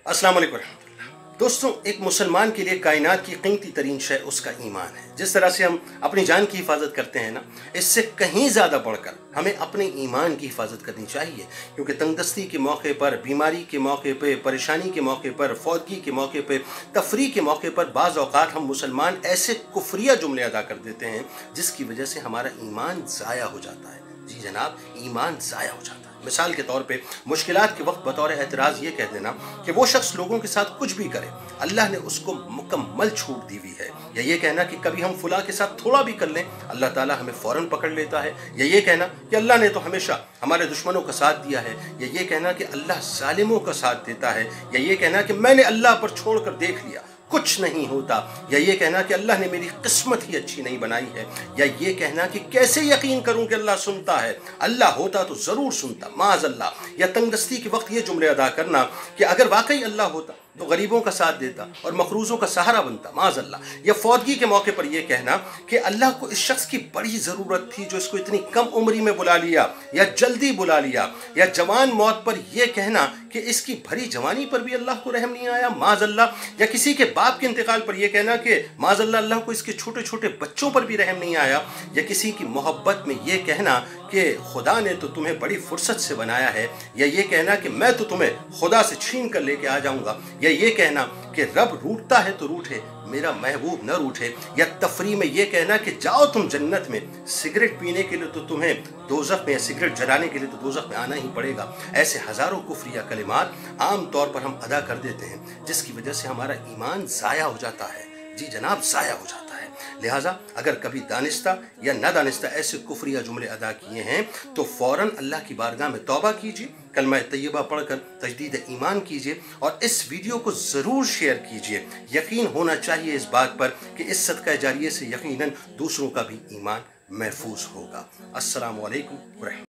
अस्सलाम वालेकुम रहमतुल्लाह। दोस्तों, एक मुसलमान के लिए कायनात की कीमती तरीन शय उसका ईमान है। जिस तरह से हम अपनी जान की हिफाजत करते हैं ना, इससे कहीं ज़्यादा बढ़कर हमें अपने ईमान की हिफाजत करनी चाहिए। क्योंकि तंगदस्ती के मौके पर, बीमारी के मौके पर, परेशानी के मौके पर, फौतगी के मौके पर, तफरी के मौके पर बाज़ औक़ात हम मुसलमान ऐसे कुफरिया जुमले अदा कर देते हैं जिसकी वजह से हमारा ईमान ज़ाया हो जाता है। जी जनाब, ईमान ज़ाया हो जाता है। मिसाल के तौर पे मुश्किलात के वक्त बतौर एतराज़ ये कह देना कि वो शख्स लोगों के साथ कुछ भी करे, अल्लाह ने उसको मुकम्मल छूट दी हुई है। या ये कहना कि कभी हम फुला के साथ थोड़ा भी कर लें, अल्लाह ताला हमें फ़ौरन पकड़ लेता है। या ये कहना कि अल्लाह ने तो हमेशा हमारे दुश्मनों का साथ दिया है। या ये कहना कि अल्लाह ज़ालिमों का साथ देता है। या ये कहना कि मैंने अल्लाह पर छोड़ कर देख लिया, कुछ नहीं होता। या ये कहना कि अल्लाह ने मेरी किस्मत ही अच्छी नहीं बनाई है। या ये कहना कि कैसे यकीन करूं कि अल्लाह सुनता है, अल्लाह होता तो ज़रूर सुनता, माज़अल्लाह। या तंगदस्ती के वक्त ये जुमले अदा करना कि अगर वाकई अल्लाह होता तो गरीबों का साथ देता और मखरूज़ों का सहारा बनता, माज़अल्लाह। या फौतगी के मौके पर यह कहना कि अल्लाह को इस शख्स की बड़ी ज़रूरत थी जो इसको इतनी कम उम्री में बुला लिया या जल्दी बुला लिया। या जवान मौत पर यह कहना कि इसकी भरी जवानी पर भी अल्लाह को रहम नहीं आया, माज़अल्लाह। या किसी के बाप के इंतकाल पर यह कहना कि माज़अल्लाह, अल्लाह को इसके छोटे छोटे बच्चों पर भी रहम नहीं आया। या किसी की मोहब्बत में यह कहना कि खुदा ने तो तुम्हें बड़ी फुर्सत से बनाया है। या ये कहना कि मैं तो तुम्हें खुदा से छीन कर लेके आ जाऊंगा। या ये कहना कि रब रूठता है तो रूठे, मेरा महबूब न रूठे। या तफरी में ये कहना कि जाओ तुम जन्नत में, सिगरेट पीने के लिए तो तुम्हें दोज़ख में, या सिगरेट जलाने के लिए तो दोज़ख में आना ही पड़ेगा। ऐसे हज़ारों कुफ्रिया कलिमात आम तौर पर हम अदा कर देते हैं जिसकी वजह से हमारा ईमान ज़ाया हो जाता है। जी जनाब, ज़ाया हो जाता है। लिहाजा अगर कभी दानिस्ता या नादानिस्ता ऐसे कुफरिया जुमले अदा किए हैं तो फ़ौरन अल्लाह की बारगाह में तौबा कीजिए, कलमा तय्यबा पढ़कर तजदीद ईमान कीजिए और इस वीडियो को ज़रूर शेयर कीजिए। यकीन होना चाहिए इस बात पर कि इस सदका जारिये से यकीनन दूसरों का भी ईमान महफूज होगा। अस्सलामु अलैकुम।